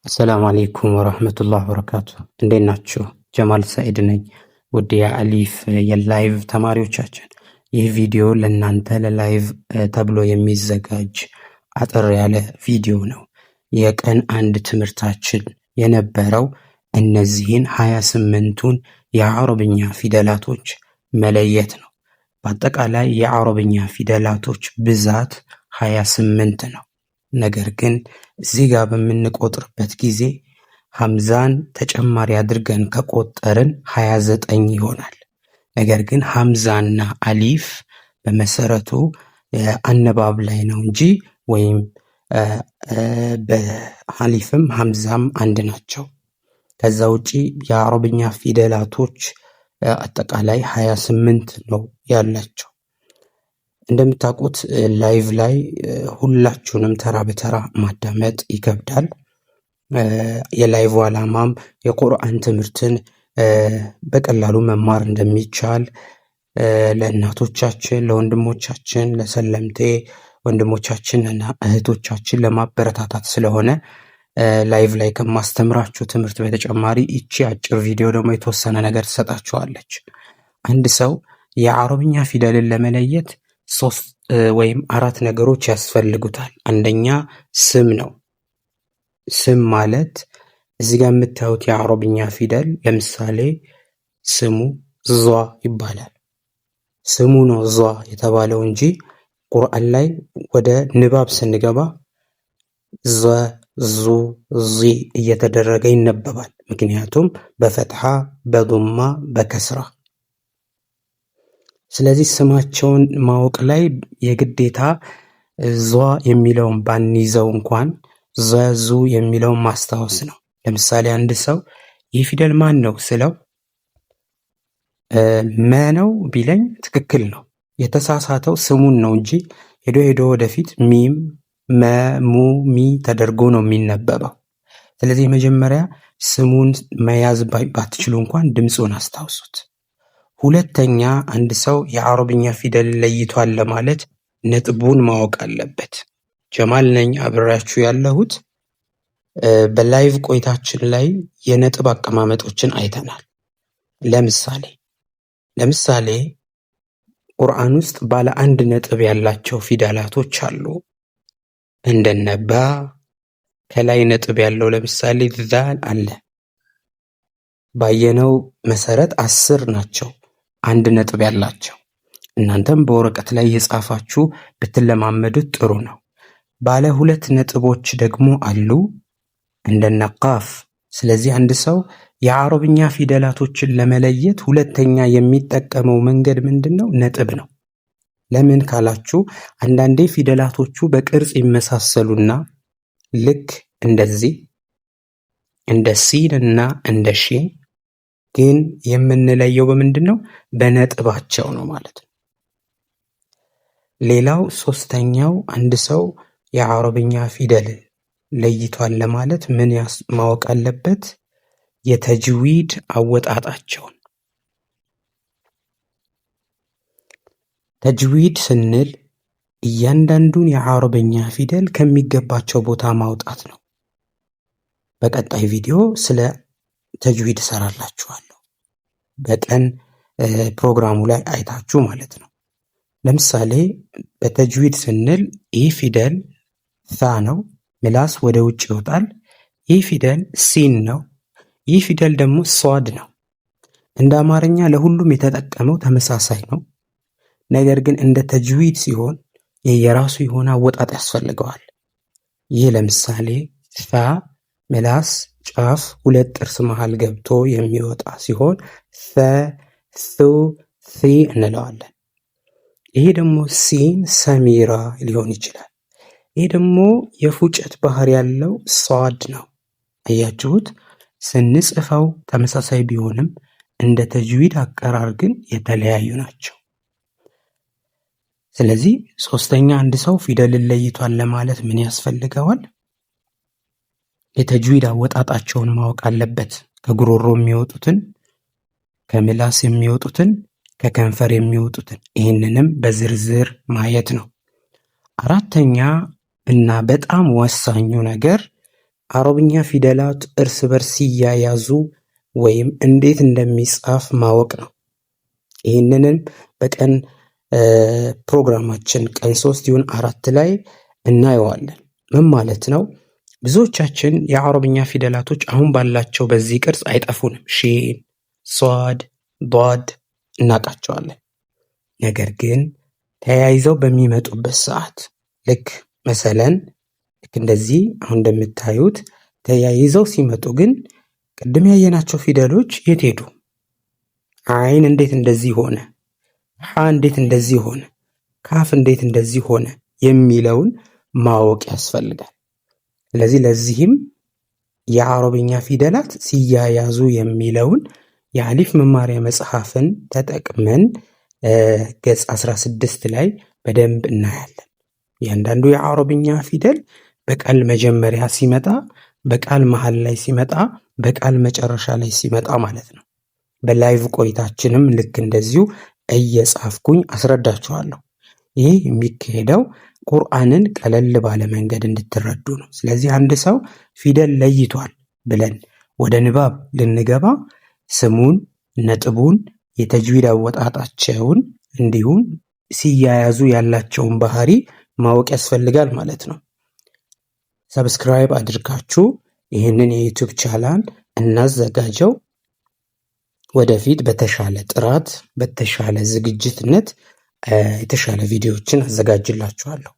አሰላሙ አሌይኩም ወረህመቱላህ ወበረካቱ። እንዴት ናችሁ? ጀማል ሰኢድ ነኝ። ውድ የአሊፍ የላይቭ ተማሪዎቻችን ይህ ቪዲዮ ለእናንተ ለላይቭ ተብሎ የሚዘጋጅ አጠር ያለ ቪዲዮ ነው። የቀን አንድ ትምህርታችን የነበረው እነዚህን 28ቱን የአረብኛ ፊደላቶች መለየት ነው። በአጠቃላይ የአረብኛ ፊደላቶች ብዛት 28 ነው። ነገር ግን እዚህ ጋር በምንቆጥርበት ጊዜ ሐምዛን ተጨማሪ አድርገን ከቆጠርን 29 ይሆናል። ነገር ግን ሐምዛና አሊፍ በመሰረቱ አነባብ ላይ ነው እንጂ ወይም በአሊፍም ሐምዛም አንድ ናቸው። ከዛ ውጪ የአረብኛ ፊደላቶች አጠቃላይ 28 ነው ያላቸው። እንደምታውቁት ላይቭ ላይ ሁላችሁንም ተራ በተራ ማዳመጥ ይከብዳል። የላይቭ ዓላማም የቁርአን ትምህርትን በቀላሉ መማር እንደሚቻል ለእናቶቻችን፣ ለወንድሞቻችን፣ ለሰለምቴ ወንድሞቻችን እና እህቶቻችን ለማበረታታት ስለሆነ ላይቭ ላይ ከማስተምራችሁ ትምህርት በተጨማሪ ይቺ አጭር ቪዲዮ ደግሞ የተወሰነ ነገር ትሰጣችኋለች። አንድ ሰው የአረብኛ ፊደልን ለመለየት 3 ወይም 4 ነገሮች ያስፈልጉታል። አንደኛ ስም ነው። ስም ማለት እዚህ ጋር የምታዩት የአረብኛ ፊደል ለምሳሌ ስሙ ዟ ይባላል። ስሙ ነው ዟ የተባለው እንጂ ቁርአን ላይ ወደ ንባብ ስንገባ ዘ፣ ዙ፣ ዚ እየተደረገ ይነበባል። ምክንያቱም በፈትሐ፣ በዱማ፣ በከስራ። ስለዚህ ስማቸውን ማወቅ ላይ የግዴታ ዟ የሚለውን ባንይዘው እንኳን ዘዙ የሚለውን ማስታወስ ነው። ለምሳሌ አንድ ሰው ይህ ፊደል ማን ነው ስለው መ ነው ቢለኝ ትክክል ነው። የተሳሳተው ስሙን ነው እንጂ ሄዶ ሄዶ ወደፊት ሚም፣ መ፣ ሙ፣ ሚ ተደርጎ ነው የሚነበበው። ስለዚህ መጀመሪያ ስሙን መያዝ ባትችሉ እንኳን ድምፁን አስታውሱት። ሁለተኛ አንድ ሰው የአረብኛ ፊደል ለይቷል ለማለት ነጥቡን ማወቅ አለበት። ጀማል ነኝ አብሬያችሁ ያለሁት። በላይቭ ቆይታችን ላይ የነጥብ አቀማመጦችን አይተናል። ለምሳሌ ቁርአን ውስጥ ባለ 1 ነጥብ ያላቸው ፊደላቶች አሉ። እንደነ ባ፣ ከላይ ነጥብ ያለው ለምሳሌ ዛል አለ። ባየነው መሰረት 10 ናቸው 1 ነጥብ ያላቸው። እናንተም በወረቀት ላይ የጻፋችሁ ብትለማመዱት ጥሩ ነው። ባለ 2 ነጥቦች ደግሞ አሉ እንደነ ቃፍ። ስለዚህ አንድ ሰው የአረብኛ ፊደላቶችን ለመለየት ሁለተኛ የሚጠቀመው መንገድ ምንድነው? ነጥብ ነው። ለምን ካላችሁ አንዳንዴ ፊደላቶቹ በቅርጽ ይመሳሰሉና ልክ እንደዚህ እንደ ሲን እና እንደ ሺን ግን የምንለየው በምንድን ነው? በነጥባቸው ነው ማለት ነው። ሌላው ሶስተኛው አንድ ሰው የአረብኛ ፊደል ለይቷል ለማለት ምን ማወቅ አለበት? የተጅዊድ አወጣጣቸውን። ተጅዊድ ስንል እያንዳንዱን የአረብኛ ፊደል ከሚገባቸው ቦታ ማውጣት ነው። በቀጣይ ቪዲዮ ስለ ተጅዊድ እሰራላችኋለሁ። በቀን ፕሮግራሙ ላይ አይታችሁ ማለት ነው። ለምሳሌ በተጅዊድ ስንል ይህ ፊደል ሳ ነው፣ ምላስ ወደ ውጭ ይወጣል። ይህ ፊደል ሲን ነው፣ ይህ ፊደል ደግሞ ሷድ ነው። እንደ አማርኛ ለሁሉም የተጠቀመው ተመሳሳይ ነው። ነገር ግን እንደ ተጅዊድ ሲሆን የራሱ የሆነ አወጣጥ ያስፈልገዋል። ይህ ለምሳሌ ፋ ምላስ ጫፍ 2 ጥርስ መሃል ገብቶ የሚወጣ ሲሆን ፈ፣ ሱ፣ ሲ እንለዋለን። ይሄ ደግሞ ሲን ሰሚራ ሊሆን ይችላል። ይሄ ደግሞ የፉጨት ባህሪ ያለው ሷድ ነው። አያችሁት? ስንጽፈው ተመሳሳይ ቢሆንም እንደ ተጅዊድ አቀራር ግን የተለያዩ ናቸው። ስለዚህ ሶስተኛ አንድ ሰው ፊደልን ለይቷል ለማለት ምን ያስፈልገዋል? የተጅዊድ አወጣጣቸውን ማወቅ አለበት። ከጉሮሮ የሚወጡትን፣ ከምላስ የሚወጡትን፣ ከከንፈር የሚወጡትን ይህንንም በዝርዝር ማየት ነው። አራተኛ እና በጣም ወሳኙ ነገር አረብኛ ፊደላት እርስ በርስ ሲያያዙ ወይም እንዴት እንደሚጻፍ ማወቅ ነው። ይህንንም በቀን ፕሮግራማችን ቀን 3 ይሁን 4 ላይ እናየዋለን። ምን ማለት ነው? ብዙዎቻችን የአረብኛ ፊደላቶች አሁን ባላቸው በዚህ ቅርጽ አይጠፉንም። ሺን፣ ሷድ፣ ዷድ እናውቃቸዋለን። ነገር ግን ተያይዘው በሚመጡበት ሰዓት ልክ መሰለን ልክ እንደዚህ አሁን እንደምታዩት ተያይዘው ሲመጡ ግን ቅድም ያየናቸው ፊደሎች የት ሄዱ? አይን እንዴት እንደዚህ ሆነ? ሐ እንዴት እንደዚህ ሆነ? ካፍ እንዴት እንደዚህ ሆነ? የሚለውን ማወቅ ያስፈልጋል። ስለዚህ ለዚህም የአረብኛ ፊደላት ሲያያዙ የሚለውን የአሊፍ መማሪያ መጽሐፍን ተጠቅመን ገጽ 16 ላይ በደንብ እናያለን። እያንዳንዱ የአረብኛ ፊደል በቃል መጀመሪያ ሲመጣ፣ በቃል መሃል ላይ ሲመጣ፣ በቃል መጨረሻ ላይ ሲመጣ ማለት ነው። በላይቭ ቆይታችንም ልክ እንደዚሁ እየጻፍኩኝ አስረዳችኋለሁ። ይህ የሚካሄደው ቁርአንን ቀለል ባለ መንገድ እንድትረዱ ነው። ስለዚህ አንድ ሰው ፊደል ለይቷል ብለን ወደ ንባብ ልንገባ ስሙን፣ ነጥቡን፣ የተጅዊድ አወጣጣቸውን እንዲሁም ሲያያዙ ያላቸውን ባህሪ ማወቅ ያስፈልጋል ማለት ነው። ሰብስክራይብ አድርጋችሁ ይህንን የዩቲዩብ ቻናል እናዘጋጀው። ወደፊት በተሻለ ጥራት በተሻለ ዝግጅትነት የተሻለ ቪዲዮዎችን አዘጋጅላችኋለሁ።